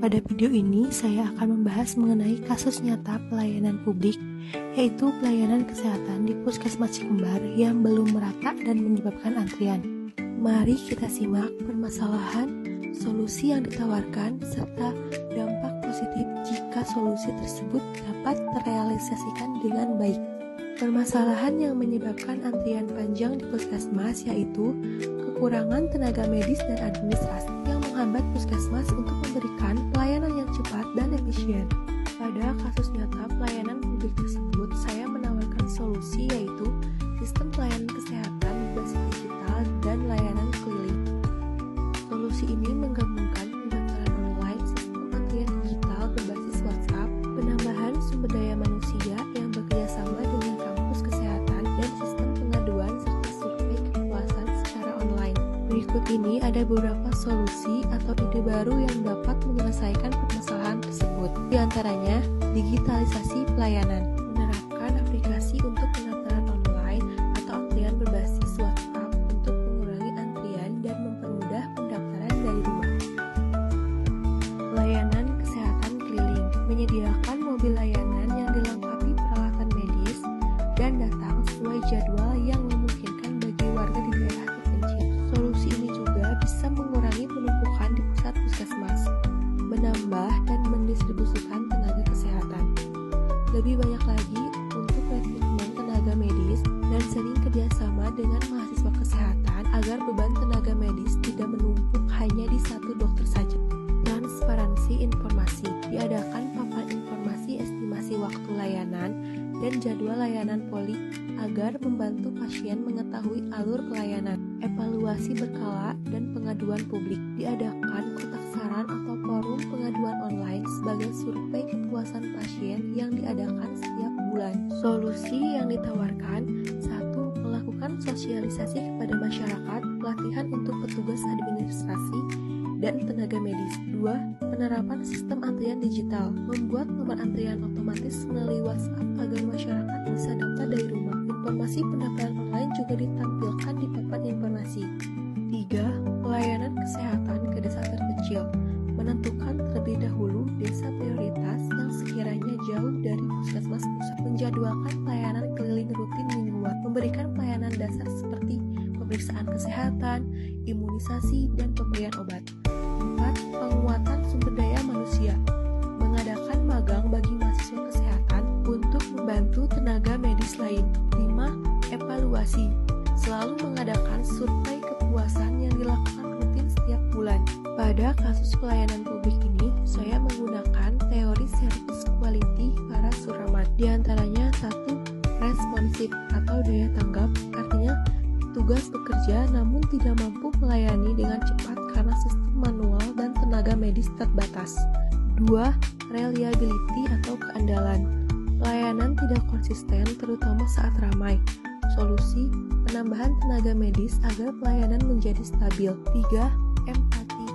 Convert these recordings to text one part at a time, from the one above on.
Pada video ini, saya akan membahas mengenai kasus nyata pelayanan publik, yaitu pelayanan kesehatan di Puskesmas Cikembar yang belum merata dan menyebabkan antrian. Mari kita simak permasalahan, solusi yang ditawarkan, serta dampak positif jika solusi tersebut dapat terrealisasikan dengan baik. Permasalahan yang menyebabkan antrian panjang di puskesmas yaitu kekurangan tenaga medis dan administrasi yang menghambat puskesmas untuk memberikan pelayanan yang cepat dan efisien. Pada kasus nyata pelayanan publik tersebut, saya menawarkan solusi yaitu sistem pelayanan kesehatan berbasis digital dan layanan keliling. Solusi ini menggabungkan pendaftaran online, sistem antrian digital berbasis WhatsApp, penambahan sumber daya manusia yang bekerjasama dengan kampus kesehatan, dan sistem pengaduan serta survei kepuasan secara online. Berikut ini ada beberapa solusi atau ide baru yang dapat menyelesaikan permasalahan tersebut. Di antaranya, digitalisasi pelayanan, menerapkan aplikasi untuk pendaftaran online atau antrian berbasis WhatsApp untuk mengurangi antrian dan mempermudah pendaftaran dari rumah. Layanan kesehatan keliling, menyediakan mobil layanan yang dilengkapi peralatan medis dan datang sesuai jadwal yang memungkinkan bagi warga di daerah terpencil. Solusi ini juga bisa mengurangi penumpukan di pusat puskesmas, menambah dan mendistribusikan tenaga kesehatan. Lebih banyak lagi untuk rekrutmen tenaga medis dan sering kerjasama dengan mahasiswa kesehatan agar beban tenaga medis tidak menumpuk hanya di satu dokter saja. Transparansi informasi, diadakan papan informasi estimasi waktu layanan dan jadwal layanan poli agar membantu pasien mengetahui alur pelayanan. Evaluasi berkala dan pengaduan publik, diadakan kotak saran atau forum pengaduan online sebagai survei kepuasan pasien yang diadakan setiap bulan. Solusi yang ditawarkan: 1. Melakukan sosialisasi kepada masyarakat, pelatihan untuk petugas administrasi dan tenaga medis. 2. Penerapan sistem antrian digital, membuat nomor antrian otomatis melalui WhatsApp agar masyarakat bisa daftar dari rumah. Informasi pendaftaran online juga ditampilkan di papan informasi. 3. Pelayanan kesehatan ke desa terpencil, menentukan terlebih dahulu desa prioritas yang sekiranya jauh dari puskesmas pusat, menjadwalkan pelayanan keliling rutin mingguan, memberikan pelayanan dasar seperti pemeriksaan kesehatan, imunisasi, dan pemberian obat. 4. Penguatan sumber daya manusia, mengadakan magang bagi mahasiswa kesehatan untuk membantu tenaga medis lain. 5. Evaluasi, selalu mengadakan survei kepuasan yang dilakukan rutin setiap bulan. Pada kasus pelayanan publik ini, saya menggunakan teori service quality para Suramat. Di antaranya 1. Responsif atau daya tanggap, artinya tugas bekerja namun tidak mampu melayani dengan cepat karena sistem manual dan tenaga medis terbatas. 2. Reliability atau keandalan, pelayanan tidak konsisten terutama saat ramai. Solusi: penambahan tenaga medis agar pelayanan menjadi stabil. 3. Empati,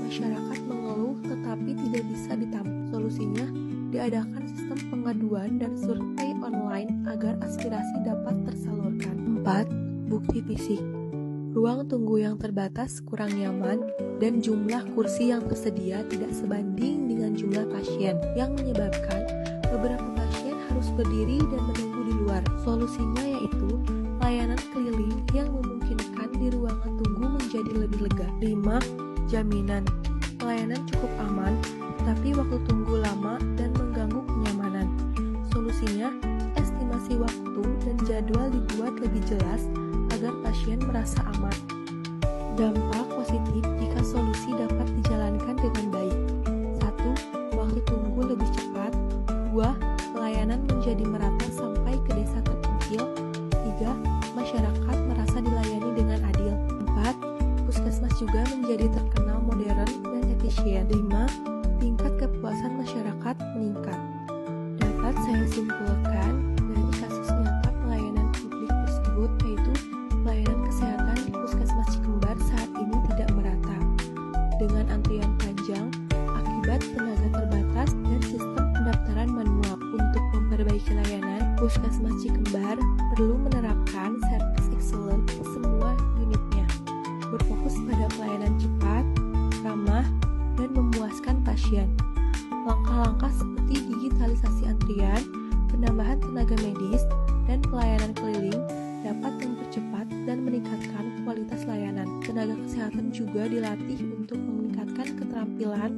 masyarakat mengeluh tetapi tidak bisa ditampung. Solusinya: diadakan sistem pengaduan dan survei online agar aspirasi dapat tersalurkan. 4. Bukti fisik, ruang tunggu yang terbatas kurang nyaman dan jumlah kursi yang tersedia tidak sebanding dengan jumlah pasien yang menyebabkan beberapa pasien harus berdiri dan menunggu di luar. Solusinya yaitu layanan keliling yang memungkinkan di ruangan tunggu menjadi lebih lega. 5. Jaminan, pelayanan cukup aman tapi waktu tunggu lama dan mengganggu kenyamanan. Solusinya: estimasi waktu dan jadwal dibuat lebih jelas agar pasien merasa aman. Dampak positif jika solusi dapat dijalankan dengan baik: 1. Waktu tunggu lebih cepat. 2. Pelayanan menjadi merata sampai ke desa terpencil. 3. Masyarakat merasa dilayani dengan adil. 4. Puskesmas juga menjadi terkenal modern dan efisien. 5. Tingkat kepuasan masyarakat meningkat. Dapat saya simpulkan dari kasus nyata pelayanan publik tersebut yaitu pelayanan kesehatan di Puskesmas Cikembar saat ini tidak merata, dengan antrian panjang akibat tenaga terbatas dan sistem pendaftaran manual. Untuk memperbaiki layanan, Puskesmas Cikembar perlu menerapkan service excellence ke semua unitnya, berfokus pada pelayanan cepat, ramah, dan memuaskan pasien. Langkah-langkah seperti digitalisasi antrian, penambahan tenaga medis, dan pelayanan keliling dapat mempercepat dan meningkatkan kualitas layanan. Tenaga kesehatan juga dilatih untuk meningkatkan keterampilan,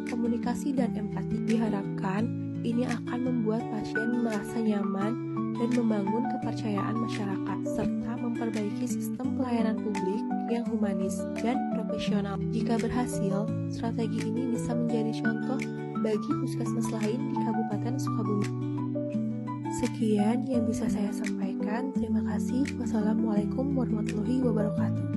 komunikasi, dan empati. Diharapkan ini akan membuat pasien merasa nyaman dan membangun kepercayaan masyarakat, serta memperbaiki sistem pelayanan publik yang humanis dan profesional. Jika berhasil, strategi ini bisa menjadi contoh bagi puskesmas lain di Kabupaten Sukabumi. Sekian yang bisa saya sampaikan. Terima kasih. Wassalamualaikum warahmatullahi wabarakatuh.